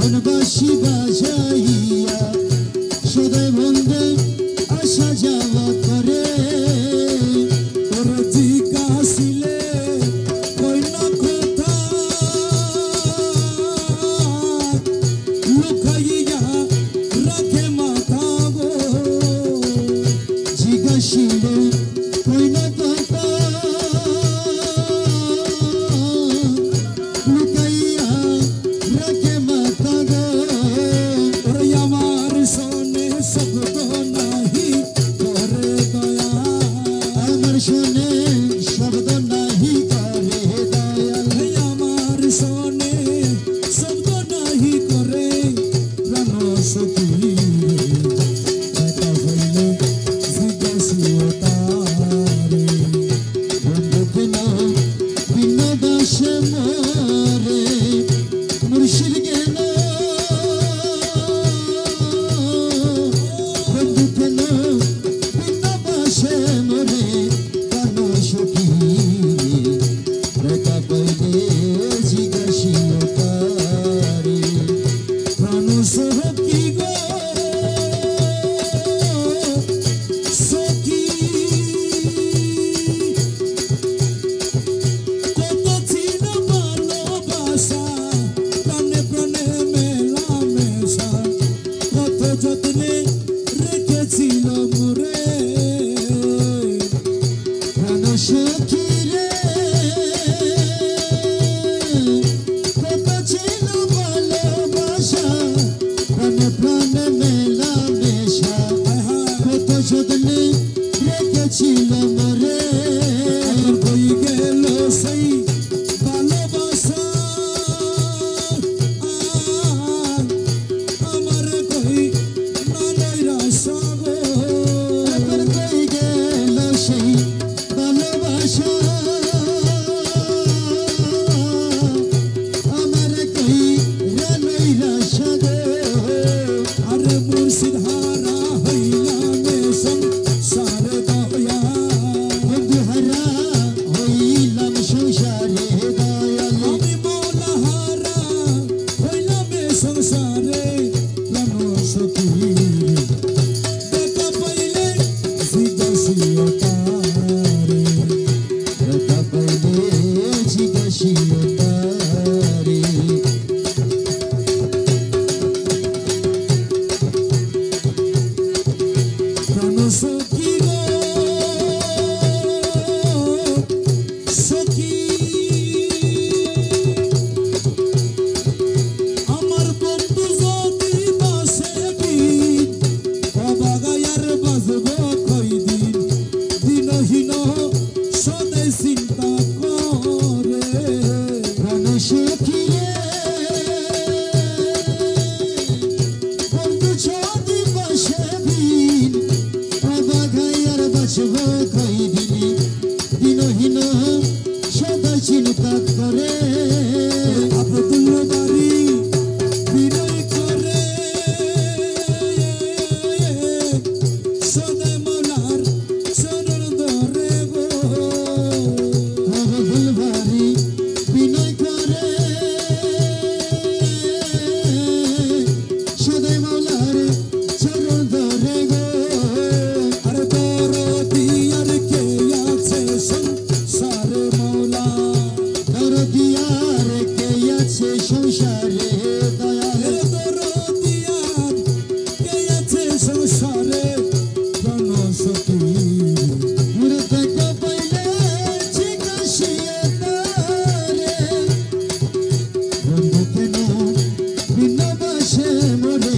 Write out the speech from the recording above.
বাঁশি বাজাইয়া সদাই বন্ধে আসা যাওয়া করে তোর জিজ্ঞাসিলে কইনা কথা লুকাইয়া রাখে মাথা গো জিজ্ঞাসিলে কইনা কথা লুকাইয়া রাখে মাথা গো ওরে আমার শোনে শব্দ নাহি করে দয়া আমার শোনে শব্দ নাহি করে দয়াল আমার শোনে শব্দ নাহি করে প্রাণ সখী দেখা হইলে জিজ্ঞাসিও তারে বন্ধু কেন ভিন্ন দাসে মরে মুর্শিদ কেন বন্ধু কেন ভিন্ন দাসে মরে প্রাণ সখী দেখা পাইলে জিজ্ঞাসিও তারে প্রাণ সখী গো সখী কত ছিল ভালোবাসা প্রাণে প্রাণে মেলামেশা কত যত্নে রেখেছিল মোরে প্রাণ সখী রে কত ছিল ভালোবাসা প্রাণে প্রাণে মেলামেশা কত যত্নে রেখেছিল মোরে বই গেল সেই ভালোবাসা আমার কই নানই রাসা গো আমার কই গেল সেই ভালোবাসা আমার কই নানই রাসা গো আরে মুর্শিদ হারা হইলাম সংসারে দয়া বন্ধু হারা হইলাম সংসারে দয়াল আমি মৌলা হারা হইলাম সংসারে প্রাণ সখী দেখা পাইলে জিজ্ঞাসিও তারে দেখা পাইলে জিজ্ঞাসিও তারে প্রাণ সখী গো সখী আমার বন্ধু যদি বাসে দিন অবাগায়ার বাজব কয়দিন দিনহীন সদাই চিন্তা করে প্রাণ সখী রে বন্ধু যদি বাসে দিন অবাগায়ার বাজব কয়দিন দিনহীন সদাই চিন্তা করে আব্দুল বাড়ি বিনয় করে সদাই মৌলার চরণ ধরে গো আব্দুল বাড়ি বিনয় করে সদাই মৌলার চরণ ধরে গো আরে দরদি আর কে আছে সংসারে মৌলা দরদি আর কে আছে সংসারে দয়াল দরদি আর কে আছে সংসারে প্রাণ সখী মোরে দেখা পাইলে জিজ্ঞাসিও তারে বন্ধু কেন ভিন্ন বাসে মরে